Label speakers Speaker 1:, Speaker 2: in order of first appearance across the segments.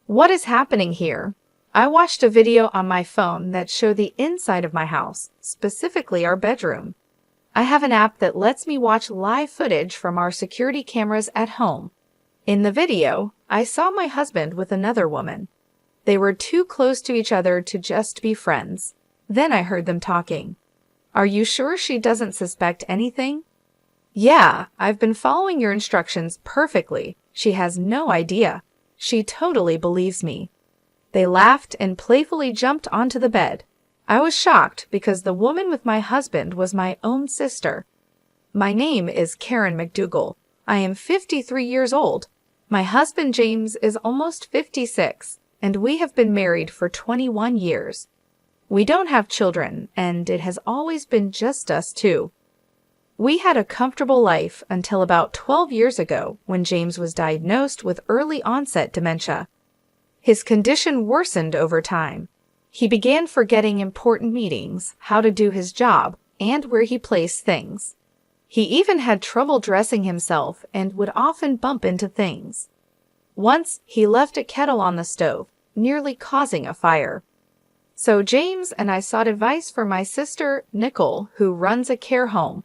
Speaker 1: What is happening here? I watched a video on my phone that showed the inside of my house, specifically our bedroom. I have an app that lets me watch live footage from our security cameras at home. In the video, I saw my husband with another woman. They were too close to each other to just be friends. Then I heard them talking. Are you sure she doesn't suspect anything? Yeah, I've been following your instructions perfectly. She has no idea. She totally believes me. They laughed and playfully jumped onto the bed. I was shocked because the woman with my husband was my own sister. My name is Karen McDougal. I am 53 years old. My husband James is almost 56, and we have been married for 21 years. We don't have children, and it has always been just us two. We had a comfortable life until about 12 years ago when James was diagnosed with early onset dementia. His condition worsened over time. He began forgetting important meetings, how to do his job, and where he placed things. He even had trouble dressing himself and would often bump into things. Once, he left a kettle on the stove, nearly causing a fire. So James and I sought advice from my sister, Nicole, who runs a care home.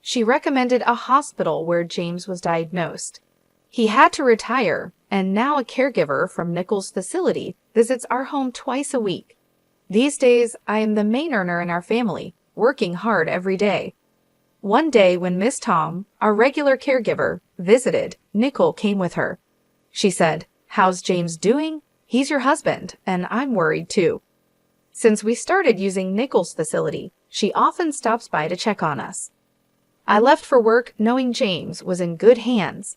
Speaker 1: She recommended a hospital where James was diagnosed. He had to retire, and now a caregiver from Nicole's facility visits our home twice a week. These days, I am the main earner in our family, working hard every day. One day when Miss Tom, our regular caregiver, visited, Nicole came with her. She said, "How's James doing? He's your husband, and I'm worried too." Since we started using Nicole's facility, she often stops by to check on us. I left for work knowing James was in good hands.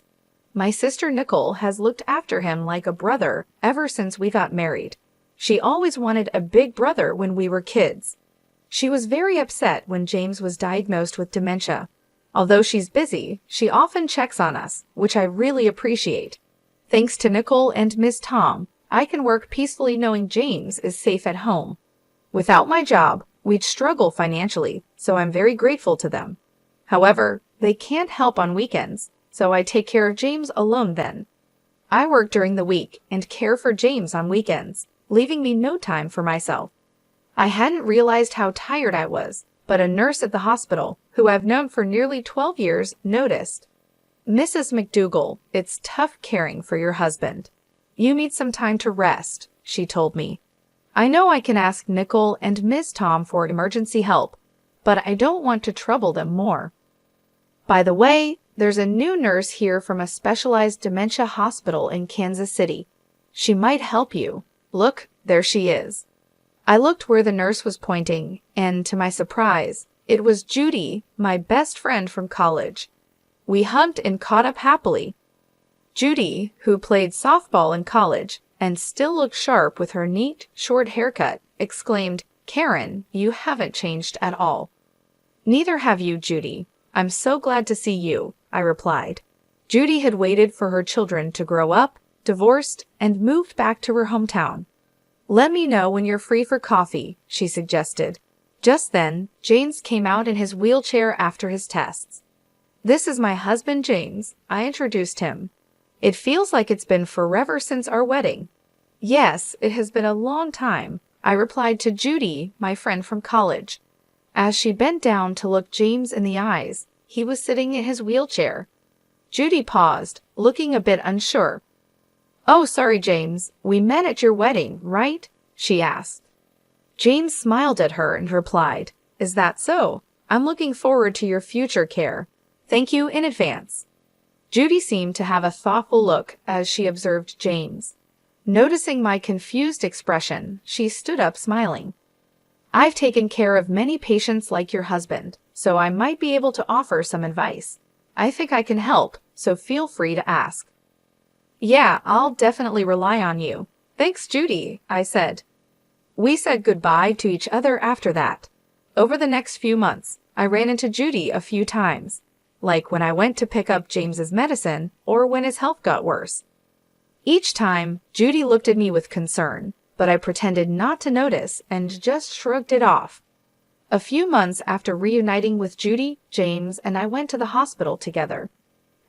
Speaker 1: My sister Nicole has looked after him like a brother ever since we got married. She always wanted a big brother when we were kids. She was very upset when James was diagnosed with dementia. Although she's busy, she often checks on us, which I really appreciate. Thanks to Nicole and Miss Tom, I can work peacefully knowing James is safe at home. Without my job, we'd struggle financially, so I'm very grateful to them. However, they can't help on weekends, so I take care of James alone then. I work during the week and care for James on weekends, leaving me no time for myself. I hadn't realized how tired I was, but a nurse at the hospital, who I've known for nearly 12 years, noticed. "Mrs. McDougal, it's tough caring for your husband. You need some time to rest," she told me. I know I can ask Nicole and Miss Tom for emergency help, but I don't want to trouble them more. By the way, there's a new nurse here from a specialized dementia hospital in Kansas City. She might help you. Look, there she is. I looked where the nurse was pointing, and to my surprise, it was Judy, my best friend from college. We hugged and caught up happily. Judy, who played softball in college and still looked sharp with her neat, short haircut, exclaimed, "Karen, you haven't changed at all." "Neither have you, Judy. I'm so glad to see you," I replied. Judy had waited for her children to grow up, divorced, and moved back to her hometown. "Let me know when you're free for coffee," she suggested. Just then, James came out in his wheelchair after his tests. "This is my husband, James," I introduced him. "It feels like it's been forever since our wedding." "Yes, it has been a long time," I replied to Judy, my friend from college. As she bent down to look James in the eyes, he was sitting in his wheelchair. Judy paused, looking a bit unsure. "Oh, sorry, James. We met at your wedding, right?" she asked. James smiled at her and replied, "Is that so? I'm looking forward to your future care. Thank you in advance." Judy seemed to have a thoughtful look as she observed James. Noticing my confused expression, she stood up smiling. "I've taken care of many patients like your husband, so I might be able to offer some advice. I think I can help, so feel free to ask." "Yeah, I'll definitely rely on you. Thanks, Judy," I said. We said goodbye to each other after that. Over the next few months, I ran into Judy a few times, like when I went to pick up James's medicine or when his health got worse. Each time, Judy looked at me with concern, but I pretended not to notice and just shrugged it off. A few months after reuniting with Judy, James and I went to the hospital together.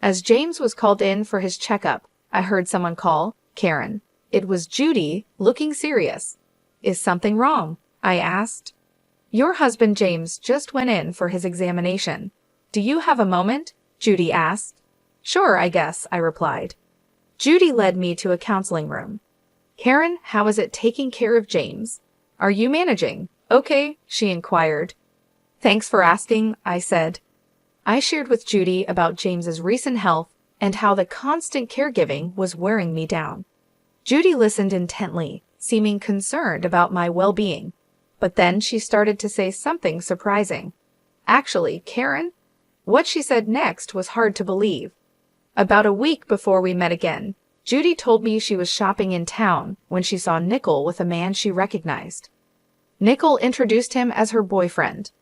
Speaker 1: As James was called in for his checkup, I heard someone call, "Karen." It was Judy, looking serious. "Is something wrong?" I asked. "Your husband James just went in for his examination. Do you have a moment?" Judy asked. "Sure, I guess," I replied. Judy led me to a counseling room. "Karen, how is it taking care of James? Are you managing okay?" she inquired. "Thanks for asking," I said. I shared with Judy about James's recent health and how the constant caregiving was wearing me down. Judy listened intently, seeming concerned about my well-being. But then she started to say something surprising. "Actually, Karen?" What she said next was hard to believe. About a week before we met again, Judy told me she was shopping in town when she saw Nickel with a man she recognized. Nickel introduced him as her boyfriend.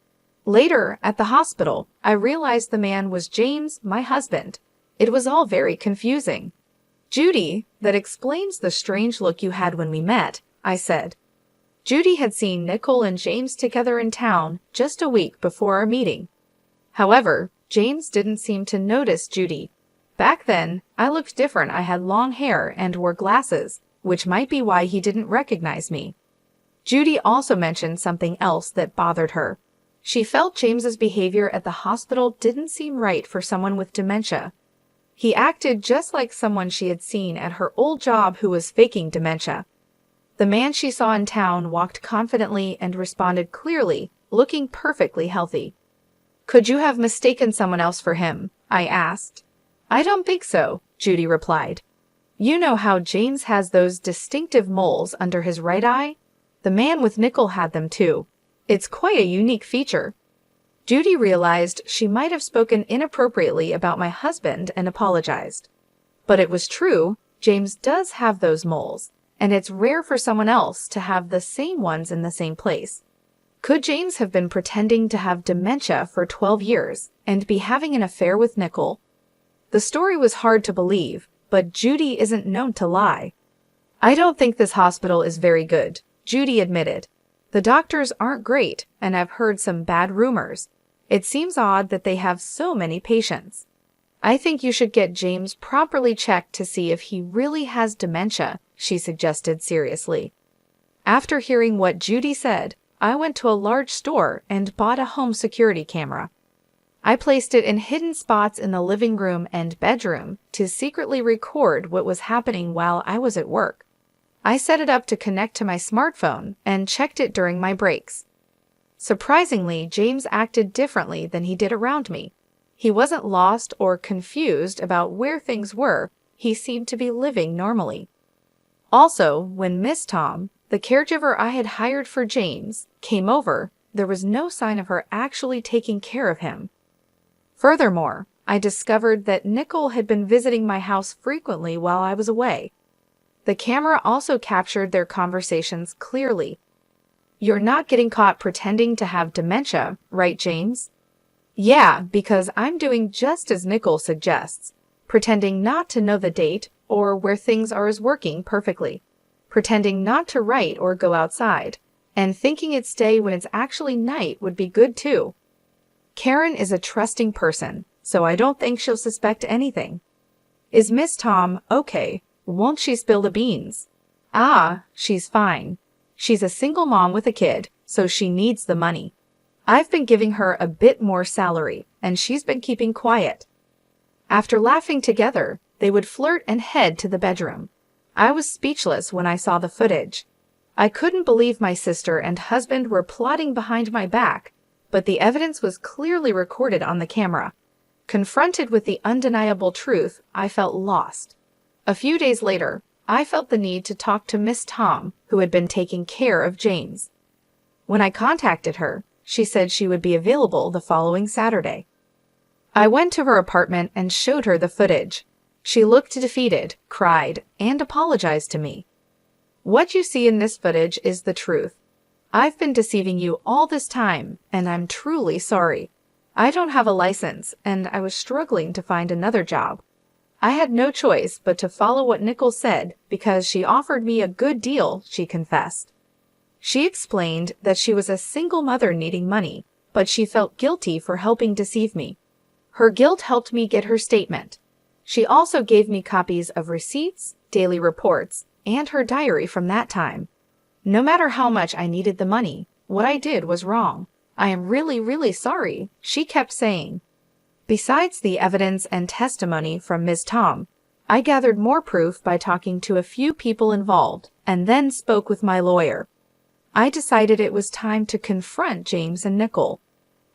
Speaker 1: Later, at the hospital, I realized the man was James, my husband. It was all very confusing. "Judy, that explains the strange look you had when we met," I said. Judy had seen Nickel and James together in town just a week before our meeting. However, James didn't seem to notice Judy. Back then, I looked different. I had long hair and wore glasses, which might be why he didn't recognize me. Judy also mentioned something else that bothered her. She felt James's behavior at the hospital didn't seem right for someone with dementia. He acted just like someone she had seen at her old job who was faking dementia. The man she saw in town walked confidently and responded clearly, looking perfectly healthy. "Could you have mistaken someone else for him?" I asked. "I don't think so," Judy replied. "You know how James has those distinctive moles under his right eye? The man with Nickel had them too. It's quite a unique feature." Judy realized she might have spoken inappropriately about my husband and apologized. But it was true, James does have those moles, and it's rare for someone else to have the same ones in the same place. Could James have been pretending to have dementia for 12 years and be having an affair with Nickel? The story was hard to believe, but Judy isn't known to lie. "I don't think this hospital is very good," Judy admitted. "The doctors aren't great, and I've heard some bad rumors. It seems odd that they have so many patients. I think you should get James properly checked to see if he really has dementia," she suggested seriously. After hearing what Judy said, I went to a large store and bought a home security camera. I placed it in hidden spots in the living room and bedroom to secretly record what was happening while I was at work. I set it up to connect to my smartphone and checked it during my breaks. Surprisingly, James acted differently than he did around me. He wasn't lost or confused about where things were. He seemed to be living normally. Also, when Miss Tom, the caregiver I had hired for James, came over, there was no sign of her actually taking care of him. Furthermore, I discovered that Nickel had been visiting my house frequently while I was away. The camera also captured their conversations clearly. "You're not getting caught pretending to have dementia, right, James?" "Yeah, because I'm doing just as Nickel suggests, pretending not to know the date or where things are working perfectly, pretending not to write or go outside, and thinking it's day when it's actually night would be good too. Karen is a trusting person, so I don't think she'll suspect anything." "Is Miss Tom okay? Won't she spill the beans?" "Ah, she's fine. She's a single mom with a kid, so she needs the money. I've been giving her a bit more salary, and she's been keeping quiet." After laughing together, they would flirt and head to the bedroom. I was speechless when I saw the footage. I couldn't believe my sister and husband were plotting behind my back, but the evidence was clearly recorded on the camera. Confronted with the undeniable truth, I felt lost. A few days later, I felt the need to talk to Miss Tom, who had been taking care of James. When I contacted her, she said she would be available the following Saturday. I went to her apartment and showed her the footage. She looked defeated, cried, and apologized to me. "What you see in this footage is the truth. I've been deceiving you all this time, and I'm truly sorry. I don't have a license, and I was struggling to find another job. I had no choice but to follow what Nickel said because she offered me a good deal," she confessed. She explained that she was a single mother needing money, but she felt guilty for helping deceive me. Her guilt helped me get her statement. She also gave me copies of receipts, daily reports, and her diary from that time. No matter how much I needed the money, what I did was wrong. I am really, really sorry, she kept saying. Besides the evidence and testimony from Ms. Tom, I gathered more proof by talking to a few people involved and then spoke with my lawyer. I decided it was time to confront James and Nicole.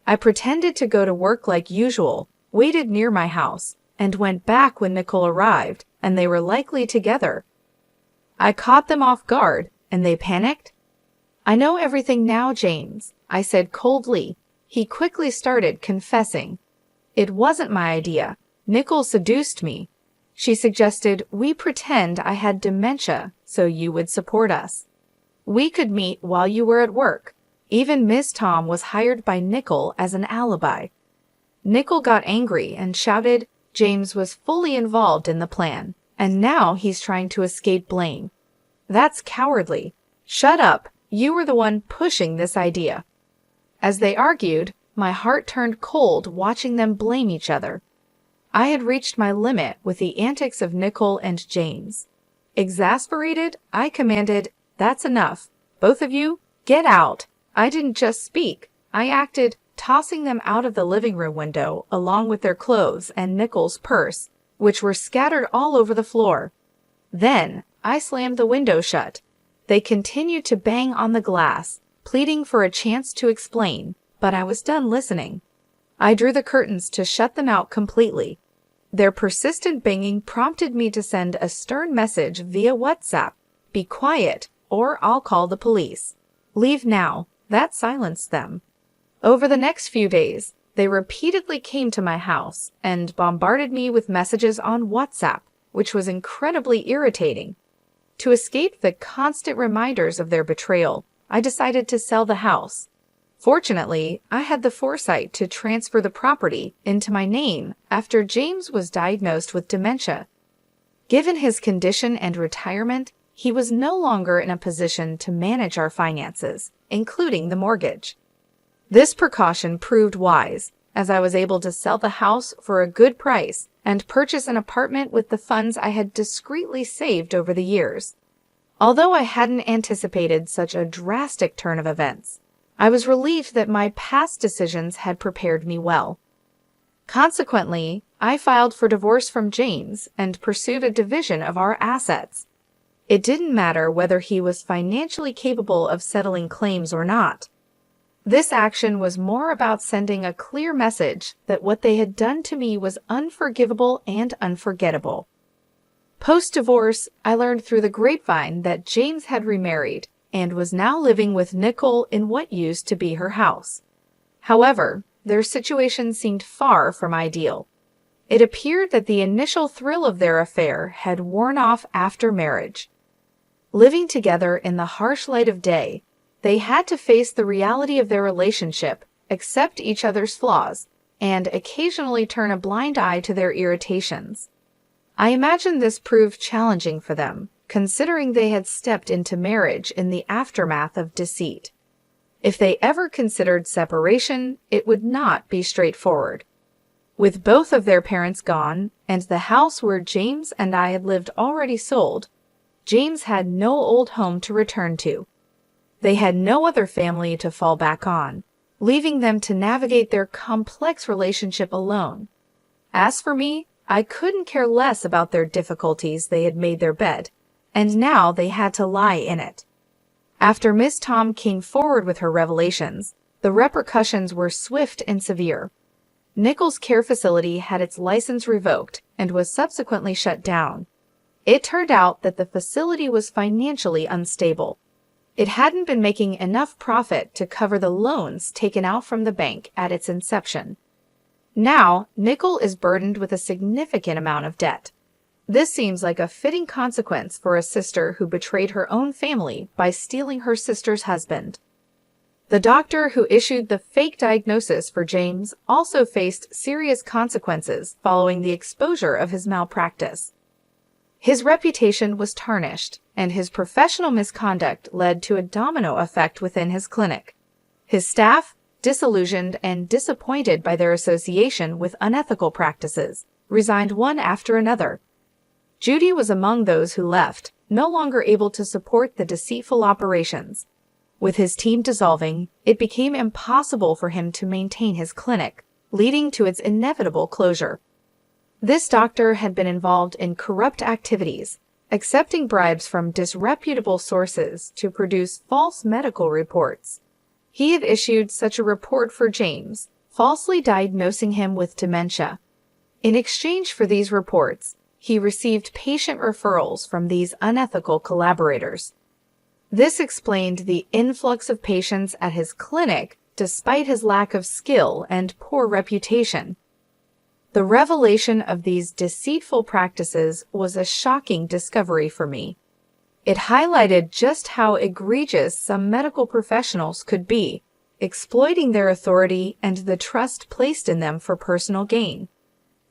Speaker 1: I pretended to go to work like usual, waited near my house, and went back when Nicole arrived and they were likely together. I caught them off guard and they panicked. I know everything now, James, I said coldly. He quickly started confessing. It wasn't my idea. Nicole seduced me. She suggested we pretend I had dementia so you would support us. We could meet while you were at work. Even Miss Tom was hired by Nicole as an alibi. Nicole got angry and shouted James was fully involved in the plan, and now he's trying to escape blame. That's cowardly. Shut up. You were the one pushing this idea. As they argued, my heart turned cold watching them blame each other. I had reached my limit with the antics of Nicole and James. Exasperated, I commanded, "That's enough. Both of you, get out." I didn't just speak. I acted, tossing them out of the living room window along with their clothes and Nicole's purse, which were scattered all over the floor. Then I slammed the window shut. They continued to bang on the glass, pleading for a chance to explain, but I was done listening. I drew the curtains to shut them out completely. Their persistent banging prompted me to send a stern message via WhatsApp. Be quiet, or I'll call the police. Leave now. That silenced them. Over the next few days, they repeatedly came to my house and bombarded me with messages on WhatsApp, which was incredibly irritating. To escape the constant reminders of their betrayal, I decided to sell the house. Fortunately, I had the foresight to transfer the property into my name after James was diagnosed with dementia. Given his condition and retirement, he was no longer in a position to manage our finances, including the mortgage. This precaution proved wise, as I was able to sell the house for a good price and purchase an apartment with the funds I had discreetly saved over the years. Although I hadn't anticipated such a drastic turn of events, I was relieved that my past decisions had prepared me well. Consequently, I filed for divorce from James and pursued a division of our assets. It didn't matter whether he was financially capable of settling claims or not. This action was more about sending a clear message that what they had done to me was unforgivable and unforgettable. Post-divorce, I learned through the grapevine that James had remarried and was now living with Nicole in what used to be her house. However, their situation seemed far from ideal. It appeared that the initial thrill of their affair had worn off after marriage. Living together in the harsh light of day, they had to face the reality of their relationship, accept each other's flaws, and occasionally turn a blind eye to their irritations. I imagine this proved challenging for them, considering they had stepped into marriage in the aftermath of deceit. If they ever considered separation, it would not be straightforward. With both of their parents gone, and the house where James and I had lived already sold, James had no old home to return to. They had no other family to fall back on, leaving them to navigate their complex relationship alone. As for me, I couldn't care less about their difficulties. They had made their bed, and now they had to lie in it. After Miss Tom came forward with her revelations, the repercussions were swift and severe. Nicole's care facility had its license revoked and was subsequently shut down. It turned out that the facility was financially unstable. It hadn't been making enough profit to cover the loans taken out from the bank at its inception. Now, Nicole is burdened with a significant amount of debt. This seems like a fitting consequence for a sister who betrayed her own family by stealing her sister's husband. The doctor who issued the fake diagnosis for James also faced serious consequences following the exposure of his malpractice. His reputation was tarnished, and his professional misconduct led to a domino effect within his clinic. His staff, disillusioned and disappointed by their association with unethical practices, resigned one after another. Judy was among those who left, no longer able to support the deceitful operations. With his team dissolving, it became impossible for him to maintain his clinic, leading to its inevitable closure. This doctor had been involved in corrupt activities, accepting bribes from disreputable sources to produce false medical reports. He had issued such a report for James, falsely diagnosing him with dementia. In exchange for these reports, he received patient referrals from these unethical collaborators. This explained the influx of patients at his clinic despite his lack of skill and poor reputation. The revelation of these deceitful practices was a shocking discovery for me. It highlighted just how egregious some medical professionals could be, exploiting their authority and the trust placed in them for personal gain.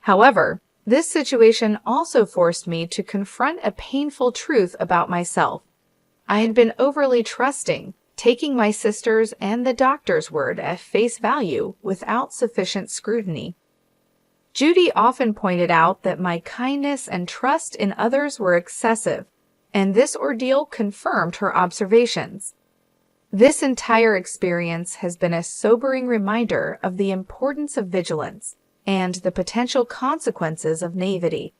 Speaker 1: However, this situation also forced me to confront a painful truth about myself. I had been overly trusting, taking my sister's and the doctor's word at face value without sufficient scrutiny. Judy often pointed out that my kindness and trust in others were excessive, and this ordeal confirmed her observations. This entire experience has been a sobering reminder of the importance of vigilance and the potential consequences of naivety.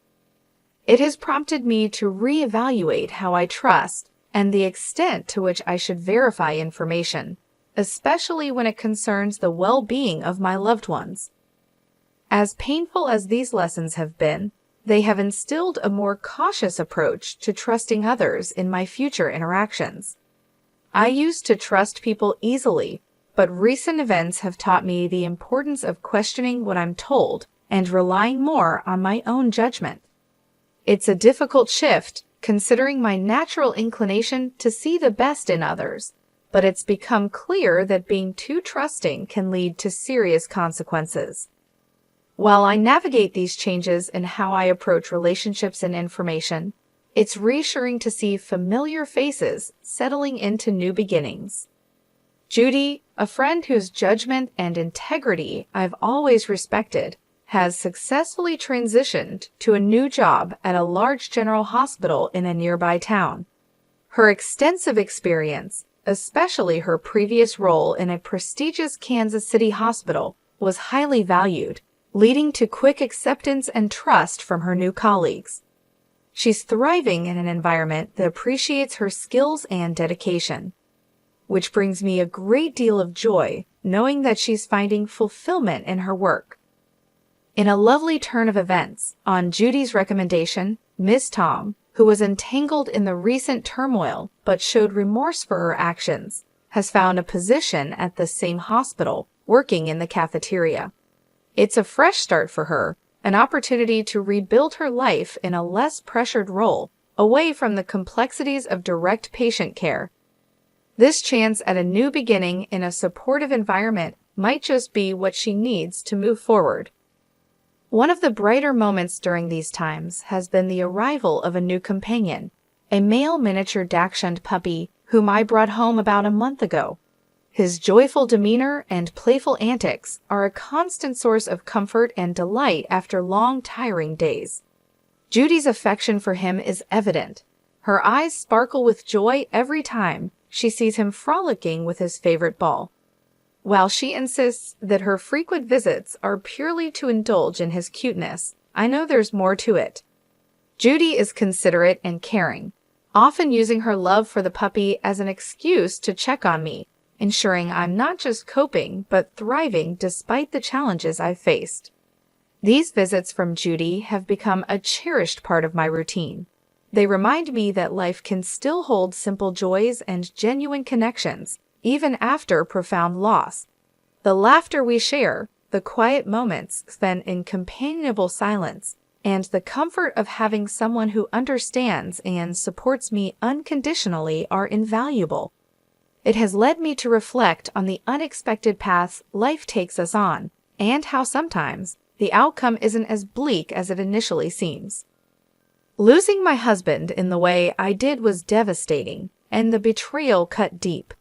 Speaker 1: It has prompted me to reevaluate how I trust and the extent to which I should verify information, especially when it concerns the well-being of my loved ones. As painful as these lessons have been, they have instilled a more cautious approach to trusting others in my future interactions. I used to trust people easily, but recent events have taught me the importance of questioning what I'm told and relying more on my own judgment. It's a difficult shift, considering my natural inclination to see the best in others, but it's become clear that being too trusting can lead to serious consequences. While I navigate these changes in how I approach relationships and information, it's reassuring to see familiar faces settling into new beginnings. Judy, a friend whose judgment and integrity I've always respected, has successfully transitioned to a new job at a large general hospital in a nearby town. Her extensive experience, especially her previous role in a prestigious Kansas City hospital, was highly valued, leading to quick acceptance and trust from her new colleagues. She's thriving in an environment that appreciates her skills and dedication, which brings me a great deal of joy knowing that she's finding fulfillment in her work. In a lovely turn of events, on Judy's recommendation, Ms. Tom, who was entangled in the recent turmoil but showed remorse for her actions, has found a position at the same hospital, working in the cafeteria. It's a fresh start for her, an opportunity to rebuild her life in a less pressured role, away from the complexities of direct patient care. This chance at a new beginning in a supportive environment might just be what she needs to move forward. One of the brighter moments during these times has been the arrival of a new companion, a male miniature Dachshund puppy whom I brought home about a month ago. His joyful demeanor and playful antics are a constant source of comfort and delight after long, tiring days. Judy's affection for him is evident. Her eyes sparkle with joy every time she sees him frolicking with his favorite ball. While she insists that her frequent visits are purely to indulge in his cuteness, I know there's more to it. Judy is considerate and caring, often using her love for the puppy as an excuse to check on me, ensuring I'm not just coping but thriving despite the challenges I've faced. These visits from Judy have become a cherished part of my routine. They remind me that life can still hold simple joys and genuine connections, even after profound loss. The laughter we share, the quiet moments spent in companionable silence, and the comfort of having someone who understands and supports me unconditionally are invaluable. It has led me to reflect on the unexpected paths life takes us on, and how sometimes the outcome isn't as bleak as it initially seems. Losing my husband in the way I did was devastating, and the betrayal cut deep.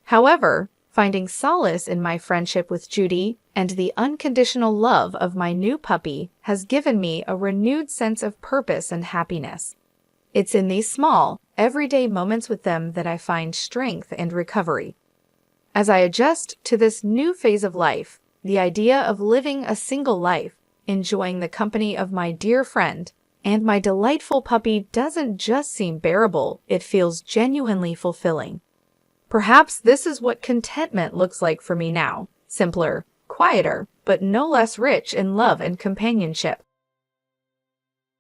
Speaker 1: However, finding solace in my friendship with Judy and the unconditional love of my new puppy has given me a renewed sense of purpose and happiness. It's in these small, everyday moments with them that I find strength and recovery. As I adjust to this new phase of life, the idea of living a single life, enjoying the company of my dear friend, and my delightful puppy doesn't just seem bearable, it feels genuinely fulfilling. Perhaps this is what contentment looks like for me now. Simpler, quieter, but no less rich in love and companionship.